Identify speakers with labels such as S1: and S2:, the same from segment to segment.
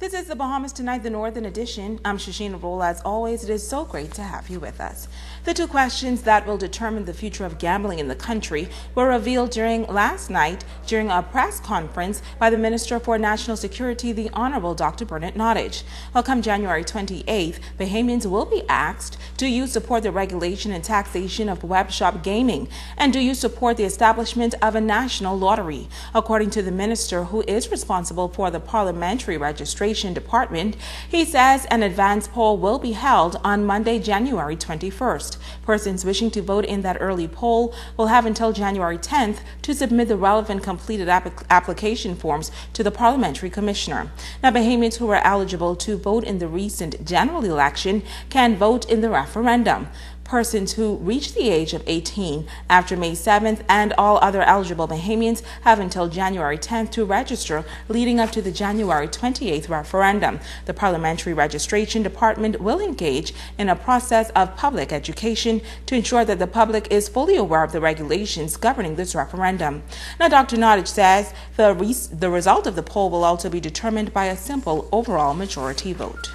S1: This is the Bahamas Tonight, the Northern Edition. I'm Shasheena Rolle. As always, it is so great to have you with us. The two questions that will determine the future of gambling in the country were revealed last night during a press conference by the Minister for National Security, the Honorable Dr. Bernard Nottage. Well, come January 28th, Bahamians will be asked, do you support the regulation and taxation of web shop gaming? And do you support the establishment of a national lottery? According to the minister, who is responsible for the parliamentary registration department, he says an advance poll will be held on Monday, January 21st. Persons wishing to vote in that early poll will have until January 10th to submit the relevant completed application forms to the parliamentary commissioner. Now, Bahamians who are eligible to vote in the recent general election can vote in the referendum. Persons who reach the age of 18 after May 7th and all other eligible Bahamians have until January 10th to register leading up to the January 28th referendum. The Parliamentary Registration Department will engage in a process of public education to ensure that the public is fully aware of the regulations governing this referendum. Now, Dr. Nottage says the result of the poll will also be determined by a simple overall majority vote.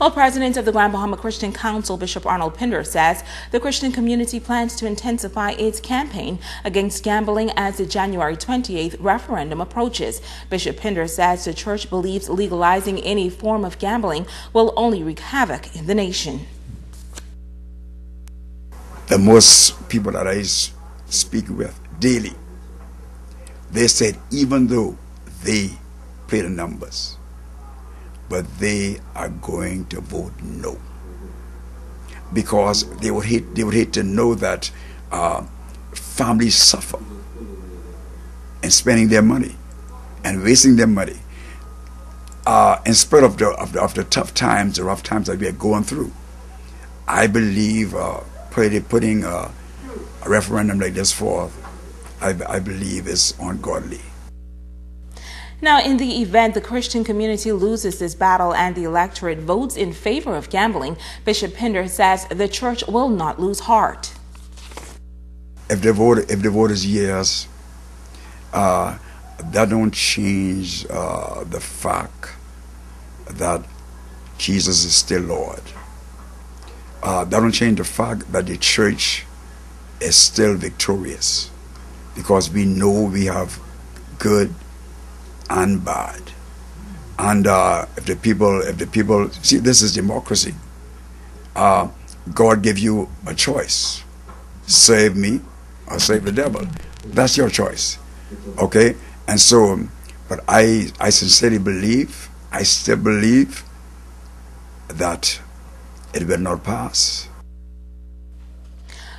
S1: Well, President of the Grand Bahama Christian Council, Bishop Arnold Pinder, says the Christian community plans to intensify its campaign against gambling as the January 28th referendum approaches. Bishop Pinder says the church believes legalizing any form of gambling will only wreak havoc in the nation.
S2: The most people that I speak with daily, they said even though they play the numbers, but they are going to vote no, because they would hate to know that families suffer in spending their money and wasting their money in spite of the tough times, the rough times that we are going through. I believe putting a referendum like this forth, I believe is ungodly.
S1: Now, in the event the Christian community loses this battle and the electorate votes in favor of gambling, Bishop Pinder says the church will not lose heart.
S2: If the vote is yes, that don't change the fact that Jesus is still Lord. That don't change the fact that the church is still victorious, because we know we have good and bad. And if the people see, this is democracy. God gave you a choice: save me or save the devil. That's your choice, okay? And so, but I sincerely believe, I still believe that it will not pass.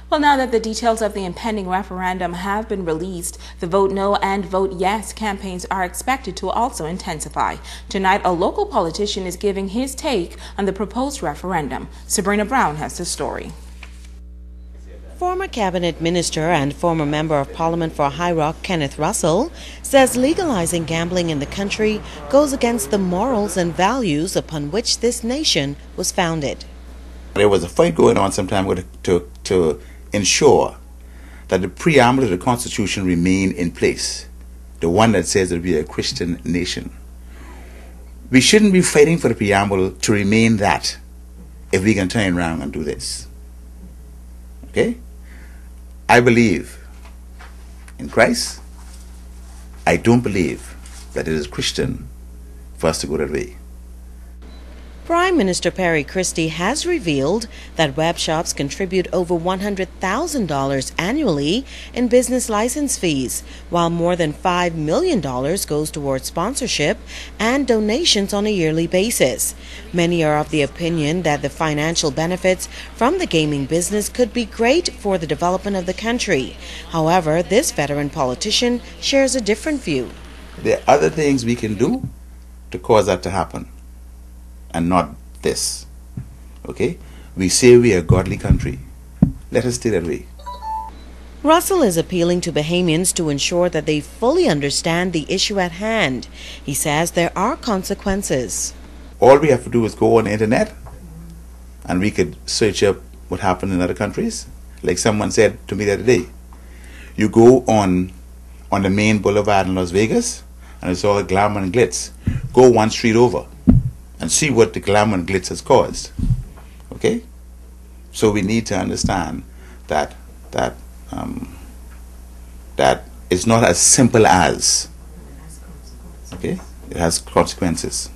S1: Well, now that the details of the impending referendum have been released, the Vote No and Vote Yes campaigns are expected to also intensify. Tonight, a local politician is giving his take on the proposed referendum. Sabrina Brown has the story.
S3: Former Cabinet Minister and former Member of Parliament for High Rock, Kenneth Russell, says legalizing gambling in the country goes against the morals and values upon which this nation was founded.
S4: There was a fight going on sometime to ensure that the preamble of the Constitution remain in place, the one that says that we are a Christian nation. We shouldn't be fighting for the preamble to remain that if we can turn around and do this. Okay? I believe in Christ. I don't believe that it is Christian for us to go that way.
S3: Prime Minister Perry Christie has revealed that web shops contribute over $100,000 annually in business license fees, while more than $5 million goes towards sponsorship and donations on a yearly basis. Many are of the opinion that the financial benefits from the gaming business could be great for the development of the country. However, this veteran politician shares a different view.
S4: There are other things we can do to cause that to happen, and not this. Okay? We say we are a godly country. Let us stay that way.
S3: Russell is appealing to Bahamians to ensure that they fully understand the issue at hand. He says there are consequences.
S4: All we have to do is go on the internet and we could search up what happened in other countries. Like someone said to me the other day, you go on the main boulevard in Las Vegas and it's all glamour and glitz. go one street over and see what the glamour and glitz has caused. Okay? So we need to understand that it's not as simple as. Okay? It has consequences.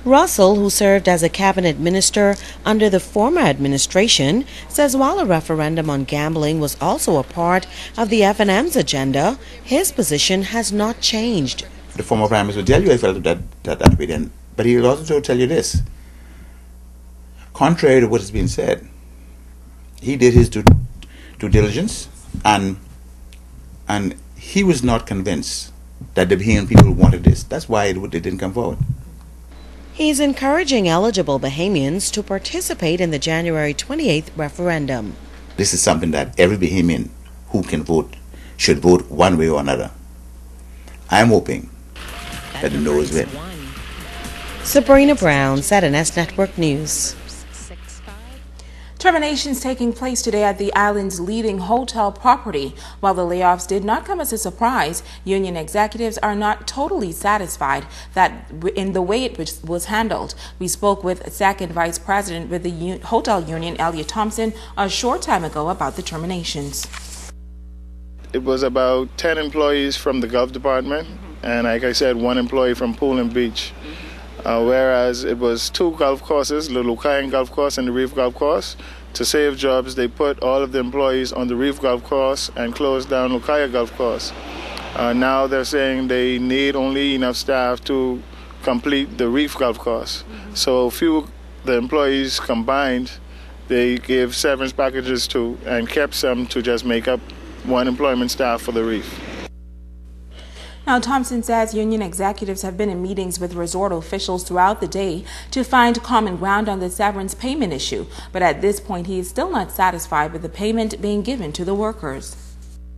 S3: Russell, who served as a cabinet minister under the former administration, says while a referendum on gambling was also a part of the FNM's agenda, his position has not changed.
S4: The former Prime Minister will tell you I felt that way then, but he will also tell you this. Contrary to what has been said, he did his due diligence, and he was not convinced that the Bahamian people wanted this. That's why it didn't come forward.
S3: He's encouraging eligible Bahamians to participate in the January 28th referendum.
S4: This is something that every Bahamian who can vote should vote one way or another. I'm hoping that the no's win.
S3: Sabrina Brown, ZNS Network News.
S1: Terminations taking place today at the island's leading hotel property. While the layoffs did not come as a surprise, union executives are not totally satisfied in the way it was handled. We spoke with second vice president with the hotel union, Elliot Thompson, a short time ago about the terminations.
S5: It was about 10 employees from the Gulf Department, and like I said, 1 employee from Pool and Beach. Whereas it was 2 golf courses, the Lucayan Golf Course and the Reef Golf Course. To save jobs, they put all of the employees on the Reef Golf Course and closed down Lucaya Golf Course. Now they're saying they need only enough staff to complete the Reef Golf Course. So the employees combined, they gave severance packages to and kept some to just make up 1 employment staff for the Reef.
S1: Now, Thompson says union executives have been in meetings with resort officials throughout the day to find common ground on the severance payment issue, but at this point he is still not satisfied with the payment being given to the workers.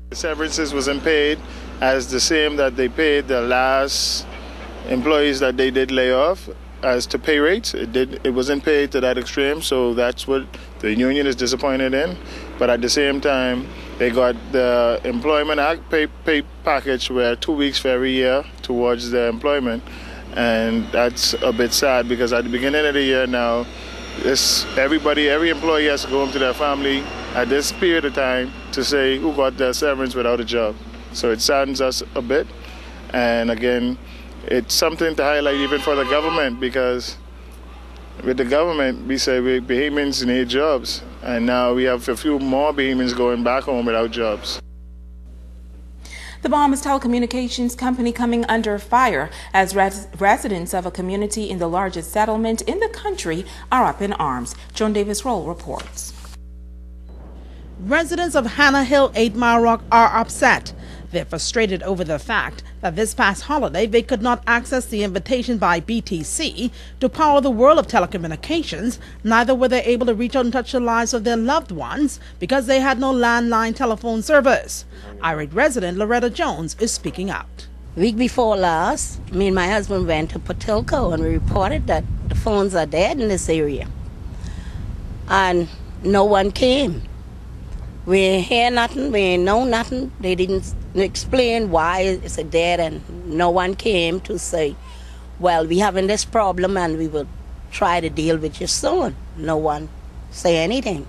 S5: The severances wasn't paid as the same that they paid the last employees that they did lay off as to pay rates. It wasn't paid to that extreme, so that's what the union is disappointed in. But at the same time, they got the Employment Act pay package where 2 weeks for every year towards their employment. And that's a bit sad because at the beginning of the year now, every employee has to go home to their family at this period of time to say who got their severance without a job. So it saddens us a bit. And again, it's something to highlight even for the government, because with the government, we say Bahamians need jobs, and now we have a few more Bahamians going back home without jobs.
S1: The Bahamas Telecommunications Company coming under fire as residents of a community in the largest settlement in the country are up in arms. Joan Davis Rolle reports.
S6: Residents of Hannah Hill, 8 Mile Rock are upset. They're frustrated over the fact that this past holiday they could not access the invitation by BTC to power the world of telecommunications, neither were they able to reach out and touch the lives of their loved ones because they had no landline telephone service. Irate resident Loretta Jones is speaking out.
S7: Week before last, me and my husband went to Patilco and we reported that the phones are dead in this area. And no one came. We ain't hear nothing, we ain't know nothing. They didn't explain why it's dead, and no one came to say, well, we having this problem and we will try to deal with you soon. No one say anything.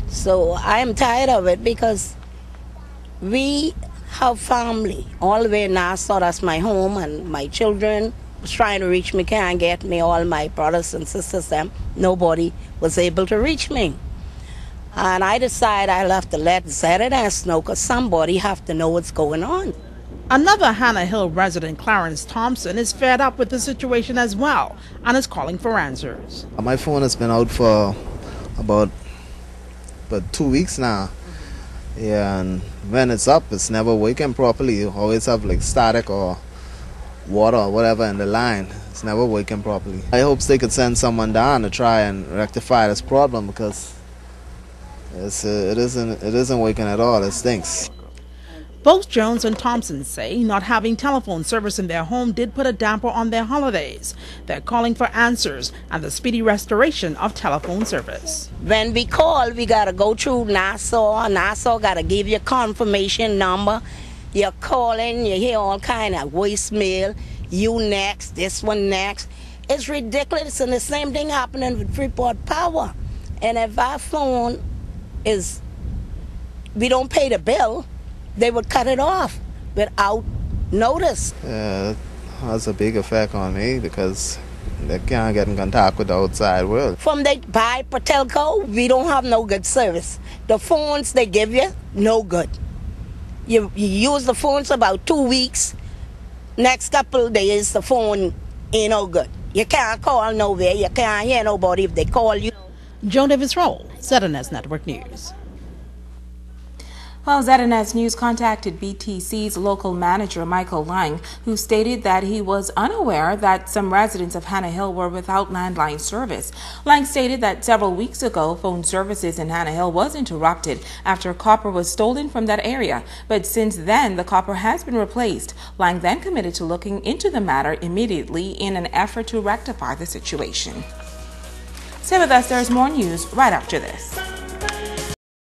S7: So I am tired of it because we have family all the way in Nassau. That's my home, and my children was trying to reach me, can't get me. All my brothers and sisters, them, nobody was able to reach me. And I decided I'll have to let ZNS know, because somebody have to know what's going on.
S6: Another Hannah Hill resident, Clarence Thompson, is fed up with the situation as well and is calling for answers.
S8: My phone has been out for about 2 weeks now. Yeah, and when it's up, it's never working properly. You always have like static or water or whatever in the line. It's never working properly. I hope they could send someone down to try and rectify this problem, because it isn't working at all. It stinks.
S6: Both Jones and Thompson say not having telephone service in their home did put a damper on their holidays. They're calling for answers and the speedy restoration of telephone service.
S7: When we call, we got to go through Nassau. Nassau got to give you a confirmation number. You're calling, you hear all kind of voicemail. you next, this one next. It's ridiculous, and the same thing happening with Freeport Power. And if our phone is, we don't pay the bill, they would cut it off without notice.
S8: It has a big effect on me because they can't get in contact with the outside world.
S7: From they buy Patelco, we don't have no good service. The phones they give you, no good. You use the phones about 2 weeks. Next couple of days, the phone ain't no good. You can't call nowhere. You can't hear nobody if they call you.
S6: Joan Davis Rolle, ZNS Network News.
S1: Well, ZNS News contacted BTC's local manager, Michael Lang, who stated that he was unaware that some residents of Hannah Hill were without landline service. Lang stated that several weeks ago, phone services in Hannah Hill was interrupted after copper was stolen from that area. But since then, the copper has been replaced. Lang then committed to looking into the matter immediately in an effort to rectify the situation. Stay with us, there's more news right after this.